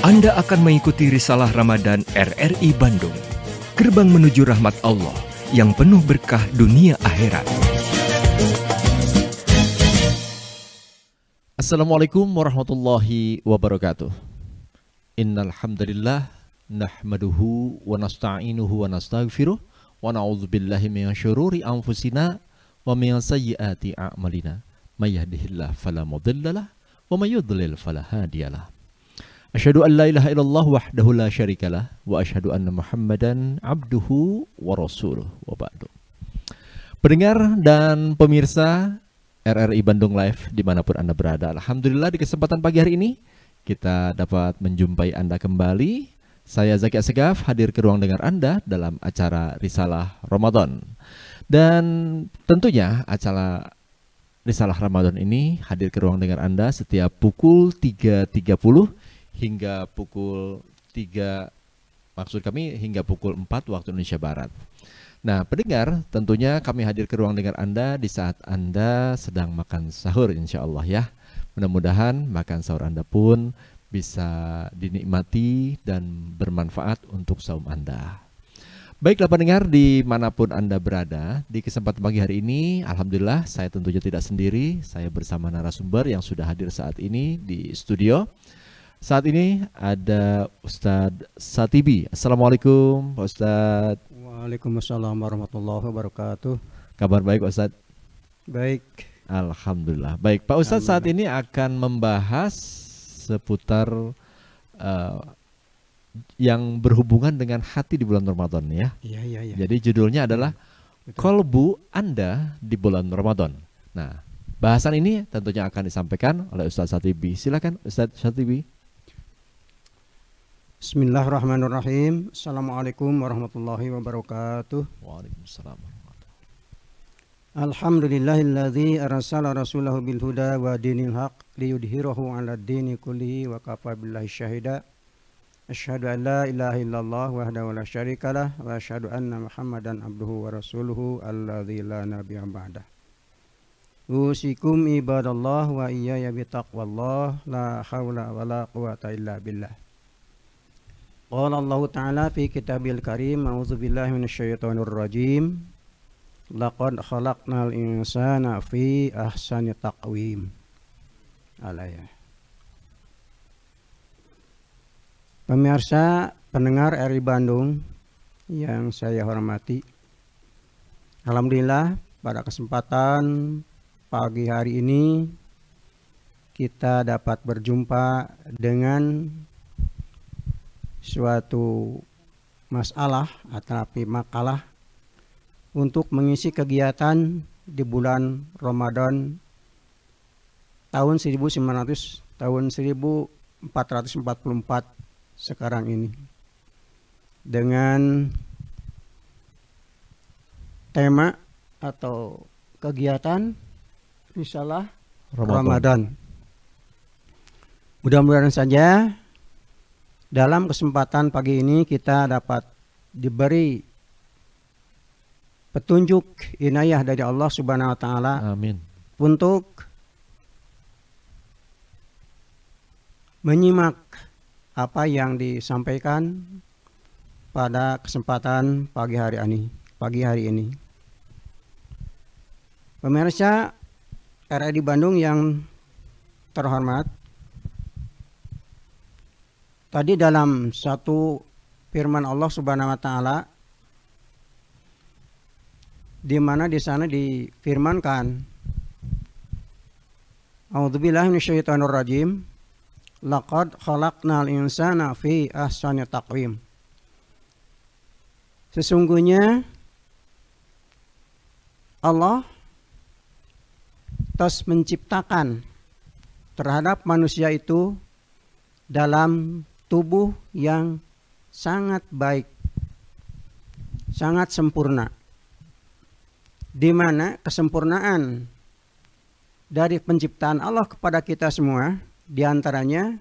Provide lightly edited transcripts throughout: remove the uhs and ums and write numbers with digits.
Anda akan mengikuti Risalah Ramadan RRI Bandung, gerbang menuju rahmat Allah yang penuh berkah dunia akhirat. Assalamualaikum warahmatullahi wabarakatuh. Innal hamdalillah nahmaduhu wa nasta'inuhu wa nastaghfiruh wa na'udzu billahi min syururi anfusina wa min sayyiati a'malina. May yahdihillahu fala mudhillalah wa may yudlil fala hadiyalah. Asyhadu an la ilaha illallah wahdahu la syarikalah wa asyhadu anna Muhammadan abduhu wa rasuluh wa ba'du. Pendengar dan pemirsa RRI Bandung Live dimanapun Anda berada, alhamdulillah di kesempatan pagi hari ini kita dapat menjumpai Anda kembali. Saya Zaki Assegaf hadir ke ruang dengar Anda dalam acara Risalah Ramadan. Dan tentunya acara Risalah Ramadan ini hadir ke ruang dengar Anda setiap pukul 3.30 hingga pukul 3, maksud kami hingga pukul 4 waktu Indonesia Barat. Nah, pendengar, tentunya kami hadir ke ruang dengar Anda di saat Anda sedang makan sahur, insya Allah ya. Mudah-mudahan makan sahur Anda pun bisa dinikmati dan bermanfaat untuk saum Anda. Baiklah pendengar, dimanapun Anda berada, di kesempatan pagi hari ini, alhamdulillah saya tentunya tidak sendiri. Saya bersama narasumber yang sudah hadir saat ini di studio. Saat ini ada Ustadz Satibi. Assalamualaikum Pak Ustadz. Waalaikumsalam warahmatullahi wabarakatuh. Kabar baik Ustadz? Baik. Alhamdulillah. Baik Pak Ustadz, saat ini akan membahas seputar yang berhubungan dengan hati di bulan Ramadan ya. Iya. Jadi judulnya adalah Kolbu Anda di bulan Ramadan. Nah, bahasan ini tentunya akan disampaikan oleh Ustadz Satibi. Silakan Ustadz Satibi. Bismillahirrahmanirrahim. Assalamualaikum warahmatullahi wabarakatuh. Waalaikumsalam. Alhamdulillahilladzi arsala rasulahu bil huda wa dinil haq liyudhhirahu 'ala ad-dini kullihi wa kafa billahi syahida. Asyhadu an la ilaha illallah wahdahu la syarikalah wa asyhadu anna Muhammadan abduhu wa rasuluhu alladzi la nabiyya ba'dah. Usikum ibadallah wa iyaya bitaqwallah la haula wa la quwata illa billah. Qala Allah Ta'ala fi kitabil karim, a'udzu billahi minasyaitonir rajim. Laqad khalaqnal insana fi ahsani taqwim. Alaya. Pemirsa pendengar RRI Bandung yang saya hormati, alhamdulillah pada kesempatan pagi hari ini kita dapat berjumpa dengan suatu masalah atau makalah untuk mengisi kegiatan di bulan Ramadan tahun 1444 sekarang ini dengan tema atau kegiatan Risalah Ramadan. Mudah-mudahan saja dalam kesempatan pagi ini kita dapat diberi petunjuk inayah dari Allah Subhanahu wa taala. Amin. Untuk menyimak apa yang disampaikan pada kesempatan pagi hari ini. Pemirsa RRI Bandung yang terhormat, tadi dalam satu firman Allah Subhanahu wa taala di mana di sana difirmankan, A'udzubillahi minasyaitonir rajim. Laqad khalaqnal insana fi ahsani taqwim. Sesungguhnya Allah telah menciptakan terhadap manusia itu dalam tubuh yang sangat baik, sangat sempurna, di mana kesempurnaan dari penciptaan Allah kepada kita semua, di antaranya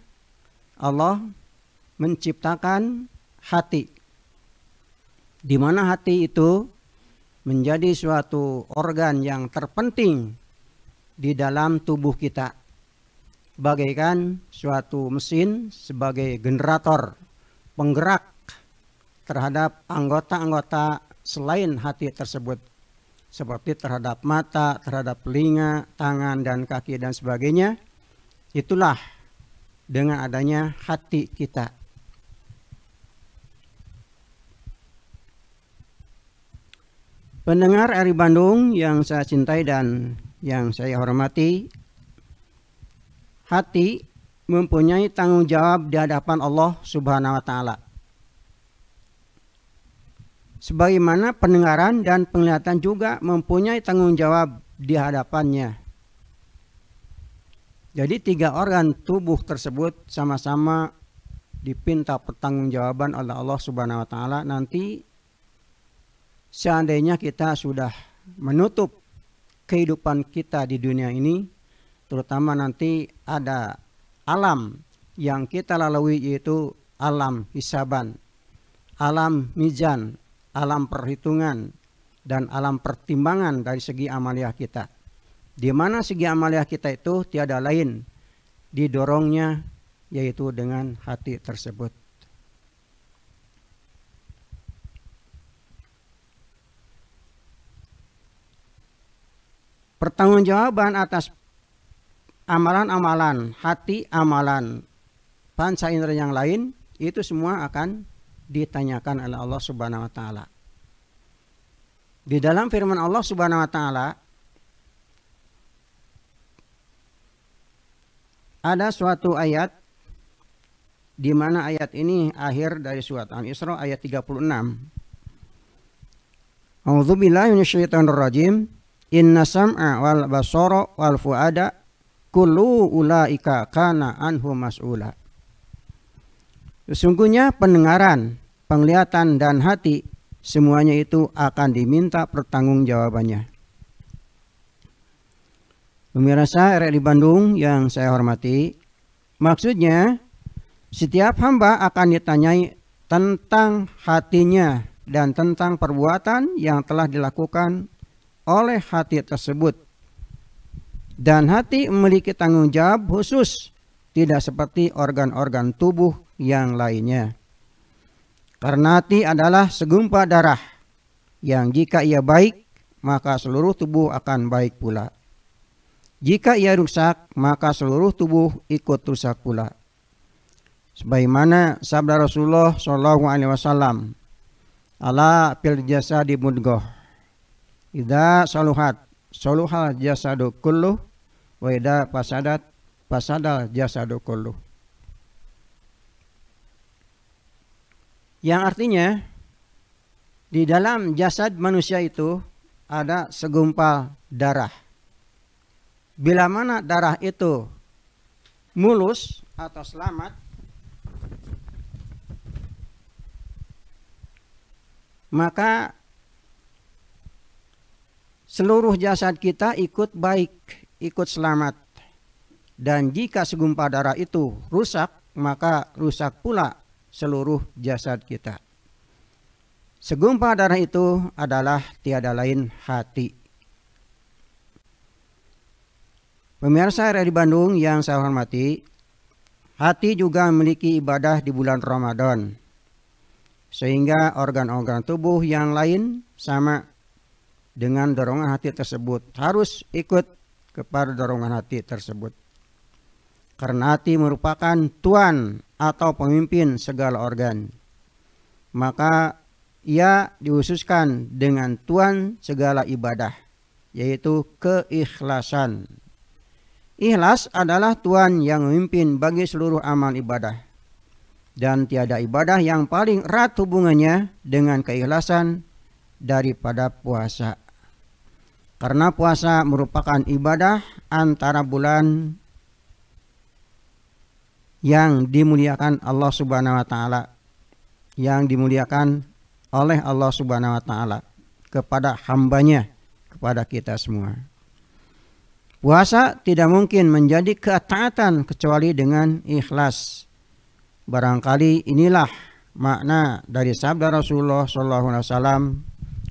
Allah menciptakan hati, di mana hati itu menjadi suatu organ yang terpenting di dalam tubuh kita. bagaikan suatu mesin sebagai generator penggerak terhadap anggota-anggota selain hati tersebut, seperti terhadap mata, terhadap telinga, tangan, dan kaki, dan sebagainya. Itulah dengan adanya hati kita. Pendengar RRI Bandung yang saya cintai dan yang saya hormati, hati mempunyai tanggung jawab di hadapan Allah Subhanahu wa Ta'ala. Sebagaimana pendengaran dan penglihatan juga mempunyai tanggung jawab di hadapannya. Jadi 3 organ tubuh tersebut sama-sama dipinta pertanggungjawaban oleh Allah Subhanahu wa Ta'ala. Nanti seandainya kita sudah menutup kehidupan kita di dunia ini, terutama nanti ada alam yang kita lalui, yaitu alam hisaban, alam mizan, alam perhitungan, dan alam pertimbangan dari segi amaliah kita. Di mana segi amaliah kita itu tiada lain didorongnya, yaitu dengan hati tersebut. Pertanggungjawaban atas amalan-amalan hati, amalan panca indera yang lain, itu semua akan ditanyakan oleh Allah Subhanahu wa Ta'ala. Di dalam firman Allah Subhanahu wa Ta'ala ada suatu ayat di mana ayat ini akhir dari surat Al-Isra ayat 36. A'udzubillahi minasyaitonir rajim. Inna sam'a wal basara wal fuada kullu ulaika kana anhu mas'ula. Sesungguhnya pendengaran, penglihatan, dan hati semuanya itu akan diminta pertanggungjawabannya. Pemirsa RRI Bandung yang saya hormati, maksudnya setiap hamba akan ditanyai tentang hatinya dan tentang perbuatan yang telah dilakukan oleh hati tersebut. Dan hati memiliki tanggung jawab khusus, tidak seperti organ-organ tubuh yang lainnya. Karena hati adalah segumpal darah yang jika ia baik, maka seluruh tubuh akan baik pula. Jika ia rusak, maka seluruh tubuh ikut rusak pula. Sebagaimana sabda Rasulullah SAW, ala fil jasadi mudghah, idza saluhat saluhal jasadu kulluh, wa idza fasadat fasadal jasadu kulluh. Yang artinya di dalam jasad manusia itu ada segumpal darah. Bila mana darah itu mulus atau selamat, maka seluruh jasad kita ikut baik, ikut selamat. Dan jika segumpal darah itu rusak, maka rusak pula seluruh jasad kita. Segumpal darah itu adalah tiada lain hati. Pemirsa RRI Bandung yang saya hormati, hati juga memiliki ibadah di bulan Ramadan. Sehingga organ-organ tubuh yang lain sama dengan dorongan hati tersebut, harus ikut kepada dorongan hati tersebut. Karena hati merupakan tuan atau pemimpin segala organ, maka ia dihususkan dengan tuan segala ibadah, yaitu keikhlasan. Ikhlas adalah tuan yang memimpin bagi seluruh amal ibadah. Dan tiada ibadah yang paling erat hubungannya dengan keikhlasan daripada puasa. Karena puasa merupakan ibadah antara bulan yang dimuliakan Allah Subhanahu wa Ta'ala, yang dimuliakan oleh Allah Subhanahu wa Ta'ala kepada hambanya, kepada kita semua. Puasa tidak mungkin menjadi ketaatan kecuali dengan ikhlas. Barangkali inilah makna dari sabda Rasulullah SAW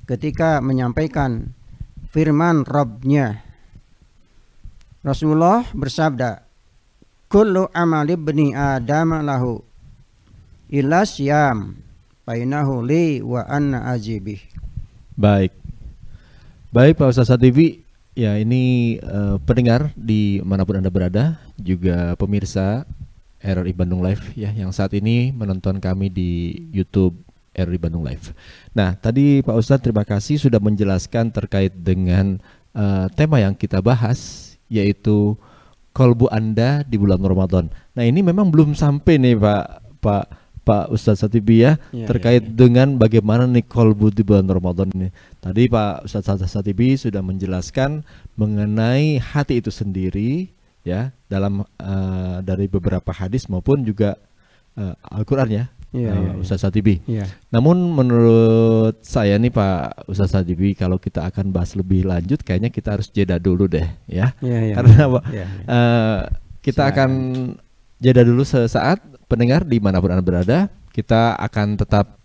ketika menyampaikan firman Rabb-Nya. Rasulullah bersabda, kullu amali ibni adam lahu illa siyam fainahu li wa anna ajibih. Baik. Baik Pak Ustadz Satibi, ya ini pendengar di manapun Anda berada, juga pemirsa RRI Bandung Live ya yang saat ini menonton kami di YouTube RRI Bandung Live. Nah, tadi Pak Ustadz terima kasih sudah menjelaskan terkait dengan tema yang kita bahas, yaitu kolbu Anda di bulan Ramadan. Nah, ini memang belum sampai nih Pak Ustadz Satibi ya, terkait dengan bagaimana nih kolbu di bulan Ramadan ini. Tadi Pak Ustadz Satibi sudah menjelaskan mengenai hati itu sendiri ya, dalam dari beberapa hadis maupun juga Al-Quran ya, Ustadz Satibi. Namun menurut saya nih Pak Ustadz Satibi, kalau kita akan bahas lebih lanjut kayaknya kita harus jeda dulu deh ya, karena kita akan jeda dulu sesaat. Pendengar dimanapun Anda berada, kita akan tetap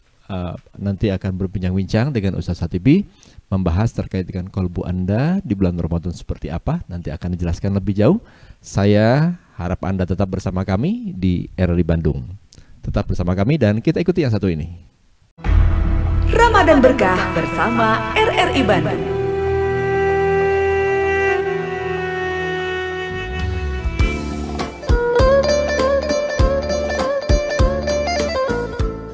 nanti akan berbincang-bincang dengan Ustadz Satibi, membahas terkait dengan kolbu Anda di bulan Ramadan seperti apa. Nanti akan dijelaskan lebih jauh. Saya harap Anda tetap bersama kami di RRI Bandung. Tetap bersama kami dan kita ikuti yang satu ini. Ramadan Berkah bersama RRI Bandung.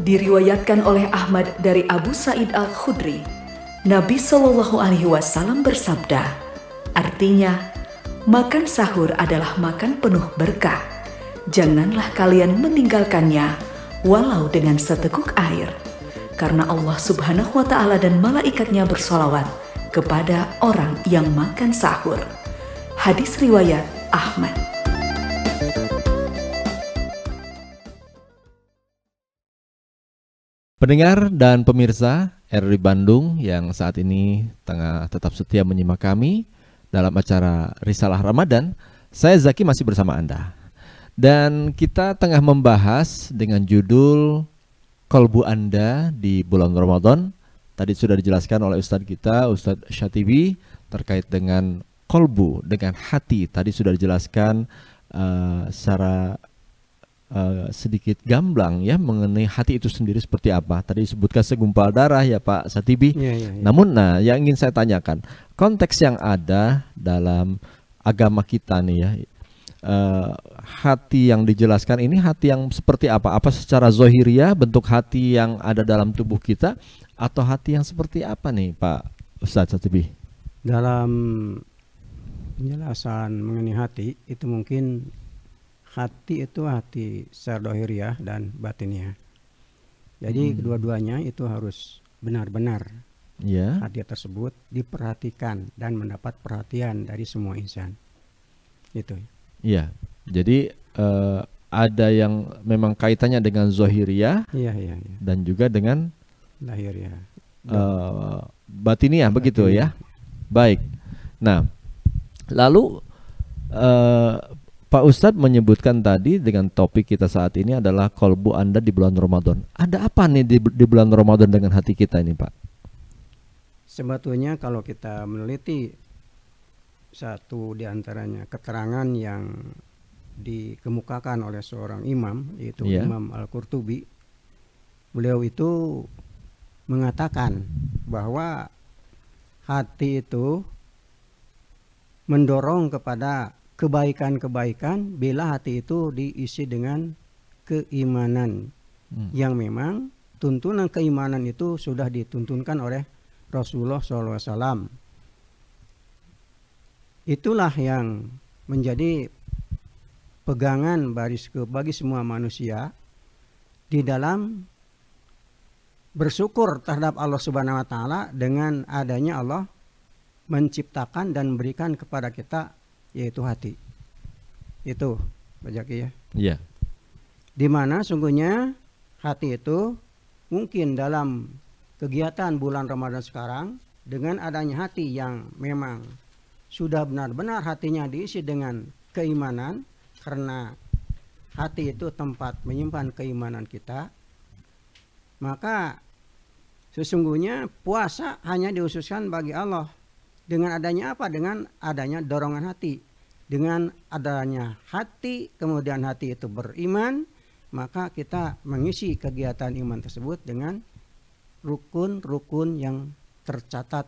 Diriwayatkan oleh Ahmad dari Abu Sa'id Al-Khudri, Nabi Shallallahu Alaihi Wasallam bersabda, artinya, makan sahur adalah makan penuh berkah. Janganlah kalian meninggalkannya, walau dengan seteguk air, karena Allah Subhanahu Wa Taala dan malaikatnya bersolawat kepada orang yang makan sahur. Hadis riwayat Ahmad. Pendengar dan pemirsa RRI Bandung yang saat ini tengah tetap setia menyimak kami dalam acara Risalah Ramadan, saya Zaki masih bersama Anda. Dan kita tengah membahas dengan judul kolbu Anda di bulan Ramadan. Tadi sudah dijelaskan oleh Ustadz kita, Ustadz Syatibi, terkait dengan kolbu, dengan hati. Tadi sudah dijelaskan secara sedikit gamblang ya mengenai hati itu sendiri seperti apa. Tadi disebutkan segumpal darah ya Pak Satibi. Namun yang ingin saya tanyakan, konteks yang ada dalam agama kita nih ya, hati yang dijelaskan ini hati yang seperti apa? Apa secara zohiriah bentuk hati yang ada dalam tubuh kita, atau hati yang seperti apa nih Pak Ustadz Satibi? Dalam penjelasan mengenai hati itu mungkin hati itu hati secara dohiriah dan batiniah. Jadi kedua-duanya itu harus benar-benar hati tersebut diperhatikan dan mendapat perhatian dari semua insan. Itu. Iya. Jadi ada yang memang kaitannya dengan zohiriah, dan juga dengan lahiriah, batiniah, begitu ya. Baik. Nah, lalu Pak Ustadz menyebutkan tadi dengan topik kita saat ini adalah kolbu Anda di bulan Ramadan. Ada apa nih di bulan Ramadan dengan hati kita ini Pak? Sebetulnya kalau kita meneliti satu di antaranya keterangan yang dikemukakan oleh seorang imam, yaitu Imam Al-Qurtubi, beliau itu mengatakan bahwa hati itu mendorong kepada kebaikan-kebaikan bila hati itu diisi dengan keimanan yang memang tuntunan keimanan itu sudah dituntunkan oleh Rasulullah SAW. Itulah yang menjadi pegangan bagi semua manusia di dalam bersyukur terhadap Allah Subhanahu Wa Taala dengan adanya Allah menciptakan dan memberikan kepada kita, yaitu hati. Itu Pak Jaki ya. Iya. Di mana sungguhnya hati itu mungkin dalam kegiatan bulan Ramadan sekarang, dengan adanya hati yang memang sudah benar-benar hatinya diisi dengan keimanan, karena hati itu tempat menyimpan keimanan kita, maka sesungguhnya puasa hanya dihususkan bagi Allah. Dengan adanya apa? Dengan adanya dorongan hati. dengan adanya hati, kemudian hati itu beriman, maka kita mengisi kegiatan iman tersebut dengan rukun-rukun yang tercatat,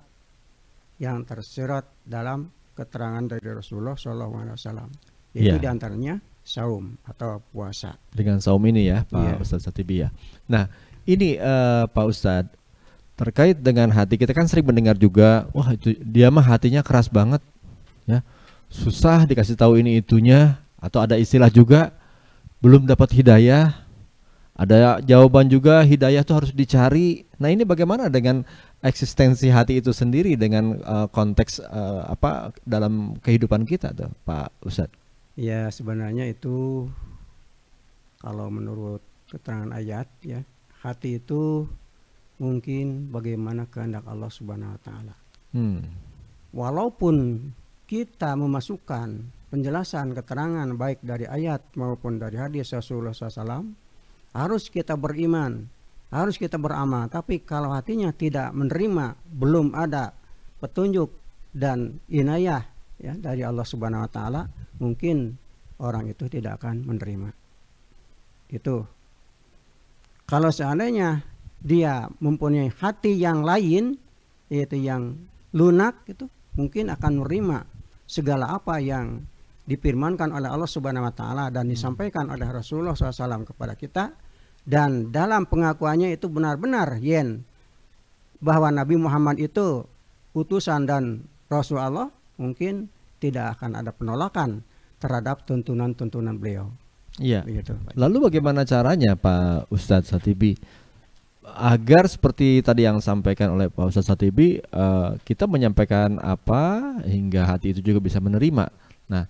yang tersirat dalam keterangan dari Rasulullah SAW. Itu diantaranya saum atau puasa. Dengan saum ini ya Pak Ustadz Satibi ya. Nah ini Pak Ustadz, terkait dengan hati, kita kan sering mendengar juga, wah itu dia mah hatinya keras banget ya, susah dikasih tahu ini itunya, atau ada istilah juga belum dapat hidayah. Ada jawaban juga, hidayah itu harus dicari. Nah ini bagaimana dengan eksistensi hati itu sendiri dengan konteks apa dalam kehidupan kita tuh Pak Ustadz? Ya sebenarnya itu kalau menurut keterangan ayat ya, hati itu mungkin bagaimana kehendak Allah Subhanahu Wa Taala. Walaupun kita memasukkan penjelasan keterangan baik dari ayat maupun dari hadis Rasulullah SAW, harus kita beriman, harus kita beramal. Tapi kalau hatinya tidak menerima, belum ada petunjuk dan inayah ya dari Allah Subhanahu Wa Taala, mungkin orang itu tidak akan menerima. Itu. Kalau seandainya dia mempunyai hati yang lain, yaitu yang lunak, itu mungkin akan menerima segala apa yang difirmankan oleh Allah Subhanahu Wa Taala dan disampaikan oleh Rasulullah SAW kepada kita. Dan dalam pengakuannya itu benar-benar bahwa Nabi Muhammad itu utusan dan Rasul Allah, mungkin tidak akan ada penolakan terhadap tuntunan-tuntunan beliau. Iya. Begitu. Lalu bagaimana caranya Pak Ustadz Satibi agar seperti tadi yang disampaikan oleh Pak Ustadz Satibi, kita menyampaikan apa hingga hati itu juga bisa menerima. Nah,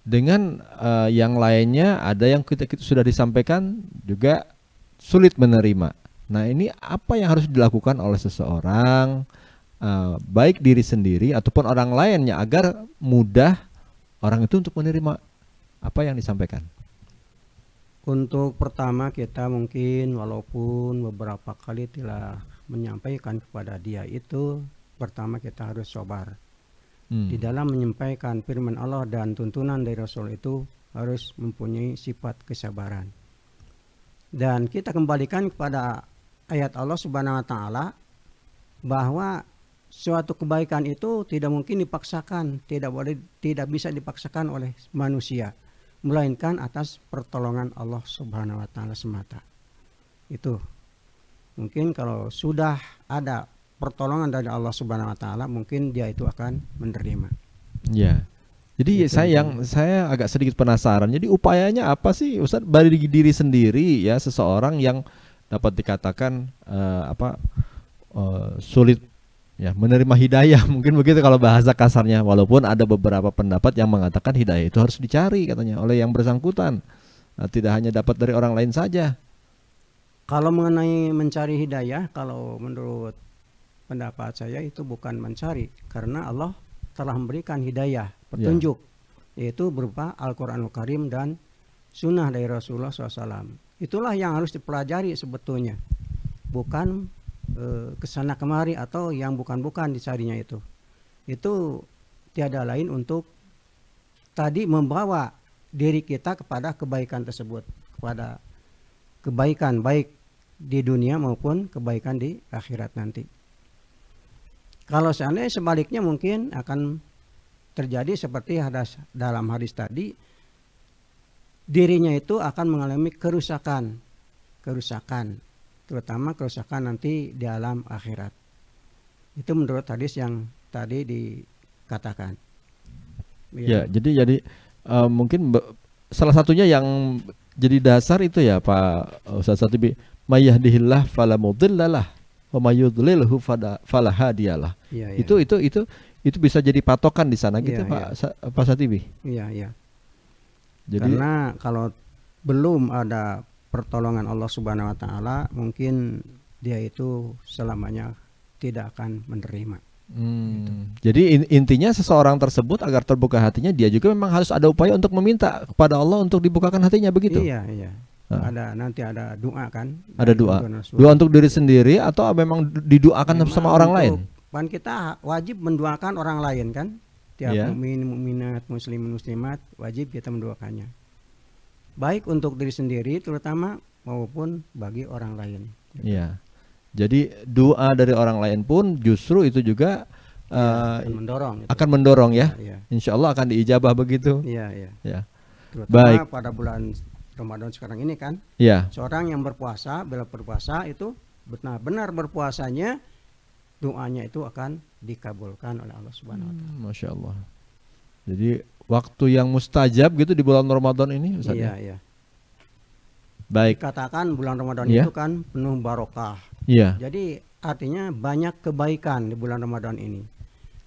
dengan yang lainnya ada yang kita sudah disampaikan juga sulit menerima. Nah, ini apa yang harus dilakukan oleh seseorang, baik diri sendiri ataupun orang lainnya, agar mudah orang itu untuk menerima apa yang disampaikan? Untuk pertama kita mungkin walaupun beberapa kali telah menyampaikan kepada dia itu, pertama kita harus sabar. Di dalam menyampaikan firman Allah dan tuntunan dari Rasul itu harus mempunyai sifat kesabaran. Dan kita kembalikan kepada ayat Allah Subhanahu Wa Taala bahwa suatu kebaikan itu tidak mungkin dipaksakan, tidak bisa dipaksakan oleh manusia, melainkan atas pertolongan Allah Subhanahu Wa Taala semata. Itu mungkin kalau sudah ada pertolongan dari Allah Subhanahu Wa Taala, mungkin dia itu akan menerima. Ya. Jadi saya agak sedikit penasaran. Jadi upayanya apa sih Ustadz dari diri sendiri ya, seseorang yang dapat dikatakan sulit ya menerima hidayah, mungkin begitu kalau bahasa kasarnya, walaupun ada beberapa pendapat yang mengatakan hidayah itu harus dicari katanya oleh yang bersangkutan, tidak hanya dapat dari orang lain saja. Kalau mengenai mencari hidayah, kalau menurut pendapat saya itu bukan mencari, karena Allah telah memberikan hidayah, petunjuk, yaitu berupa Al-Quranul Karim dan sunnah dari Rasulullah SAW. Itulah yang harus dipelajari sebetulnya, bukan kesana kemari atau yang bukan-bukan dicarinya itu. Itu tiada lain untuk tadi membawa diri kita kepada kebaikan tersebut, kepada kebaikan baik di dunia maupun kebaikan di akhirat nanti. Kalau seandainya sebaliknya mungkin akan terjadi seperti dalam hadis tadi, dirinya itu akan mengalami kerusakan, terutama kerusakan nanti di alam akhirat. Itu menurut hadis yang tadi dikatakan. Ya, jadi mungkin salah satunya yang jadi dasar itu ya Pak Ustadz Satibi, mayahdihillah fala mudhillalah wa mayudlilhu fala hadiyalah. Ya. Itu bisa jadi patokan di sana gitu ya. Pak Satibi. Iya. Jadi, karena kalau belum ada pertolongan Allah Subhanahu Wa Taala, mungkin dia itu selamanya tidak akan menerima. Gitu. Jadi intinya seseorang tersebut agar terbuka hatinya, dia juga memang harus ada upaya untuk meminta kepada Allah untuk dibukakan hatinya, begitu? Iya. Nanti ada doa kan? Ada doa untuk diri sendiri atau memang didoakan sama orang lain? Kan kita wajib mendoakan orang lain kan? Setiap Ya. mukmin, mukminat, muslimin, muslimat wajib kita mendoakannya. Baik untuk diri sendiri terutama maupun bagi orang lain. Iya. Jadi doa dari orang lain pun justru itu juga Akan mendorong. Gitu. akan mendorong ya. Iya. Insya Allah akan diijabah begitu. Iya, iya. Ya. Terutama Baik. pada bulan Ramadan sekarang ini kan, Ya. seorang yang berpuasa, bila berpuasa itu benar-benar berpuasanya, doanya itu akan dikabulkan oleh Allah Subhanahu wa taala. Masya Allah. Jadi waktu yang mustajab gitu di bulan Ramadan ini Ustaz Iya, ya? iya. Baik. Dikatakan bulan Ramadan Iya. itu kan penuh barokah. Iya. Jadi artinya banyak kebaikan di bulan Ramadan ini.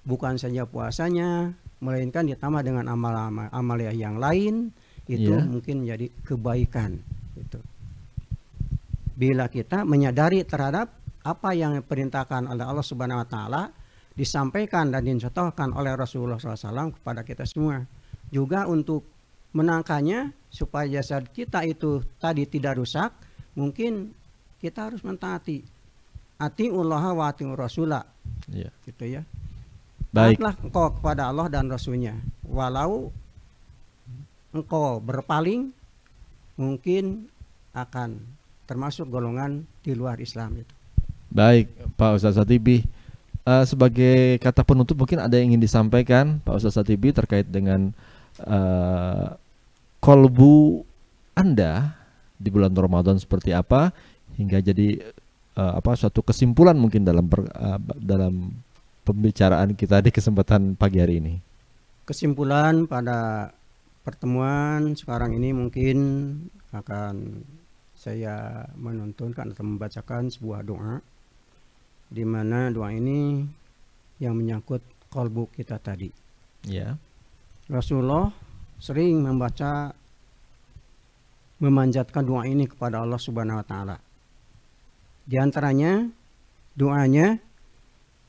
Bukan saja puasanya, melainkan ditambah dengan amal-amal yang lain, itu Iya. mungkin jadi kebaikan. Gitu. Bila kita menyadari terhadap apa yang diperintahkan oleh Allah Subhanahu wa taala, disampaikan dan dicontohkan oleh Rasulullah SAW kepada kita semua. Juga untuk menangkannya supaya jasad kita itu tadi tidak rusak, mungkin kita harus mentaati. Atiullaha wa atiur rasulah. Iya. Gitu ya. Baik. Taatlah engkau kepada Allah dan Rasulnya. Walau engkau berpaling, mungkin akan termasuk golongan di luar Islam itu. Baik, Pak Ustaz Satibi. Sebagai kata penutup mungkin ada yang ingin disampaikan Pak Ustaz Satibi terkait dengan kolbu Anda di bulan Ramadan seperti apa hingga jadi suatu kesimpulan mungkin dalam pembicaraan kita di kesempatan pagi hari ini. Kesimpulan pada pertemuan sekarang ini mungkin akan saya menuntunkan atau membacakan sebuah doa, di mana doa ini yang menyangkut kolbu kita tadi. Ya. Rasulullah sering memanjatkan doa ini kepada Allah Subhanahu wa taala. Di antaranya doanya,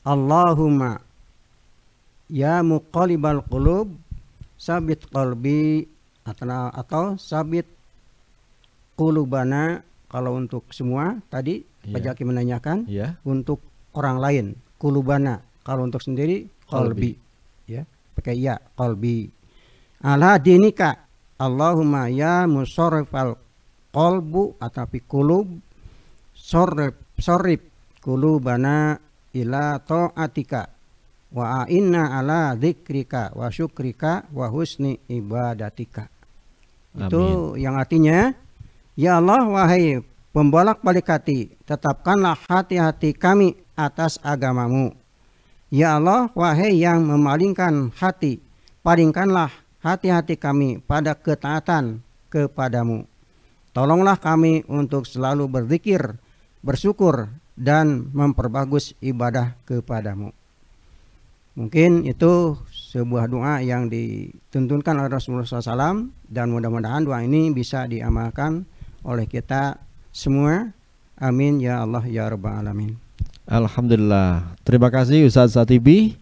Allahumma ya muqallibal qulub sabit qalbi, atau sabit qulubana kalau untuk semua tadi. Ya. Pak Jaki menanyakan Ya. untuk orang lain qulubana, kalau untuk sendiri qalbi. Ya, pakai ya, qalbi. Ala dinika Allahumma ya musarrifal qalbu atau qulub sorrif qulubana ila ta'atika wa a'inna ala dzikrika wa syukrika wa husni ibadatika. Itu yang artinya, ya Allah wahai pembolak-balik hati, tetapkanlah hati-hati kami atas agamamu. Ya Allah wahai yang memalingkan hati, palingkanlah hati-hati kami pada ketaatan kepadamu. Tolonglah kami untuk selalu berzikir, bersyukur, dan memperbagus ibadah kepadamu. Mungkin itu sebuah doa yang dituntunkan oleh Rasulullah SAW, dan mudah-mudahan doa ini bisa diamalkan oleh kita semua. Amin ya Allah ya Rabbal Alamin. Alhamdulillah. Terima kasih Ustaz Satibi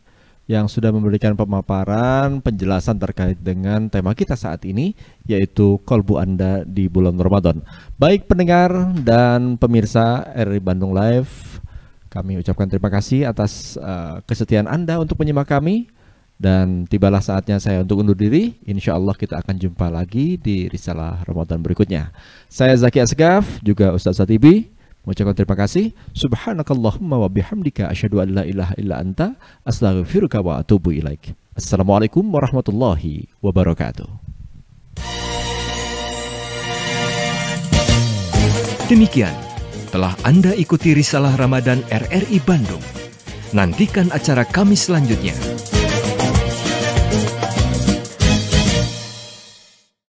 yang sudah memberikan pemaparan penjelasan terkait dengan tema kita saat ini, yaitu kolbu Anda di bulan Ramadan. Baik pendengar dan pemirsa RRI Bandung Live, kami ucapkan terima kasih atas kesetiaan Anda untuk menyimak kami. Dan tibalah saatnya saya untuk undur diri. Insya Allah kita akan jumpa lagi di Risalah Ramadan berikutnya. Saya Zaki Asgaf, juga Ustaz Satibi, mengucapkan terima kasih. Subhanakallahumma wa bihamdika asyhadu an la ilaha illa anta astaghfiruka wa atubu ilaik. Assalamualaikum warahmatullahi wabarakatuh. Demikian telah Anda ikuti Risalah Ramadan RRI Bandung. Nantikan acara kami selanjutnya.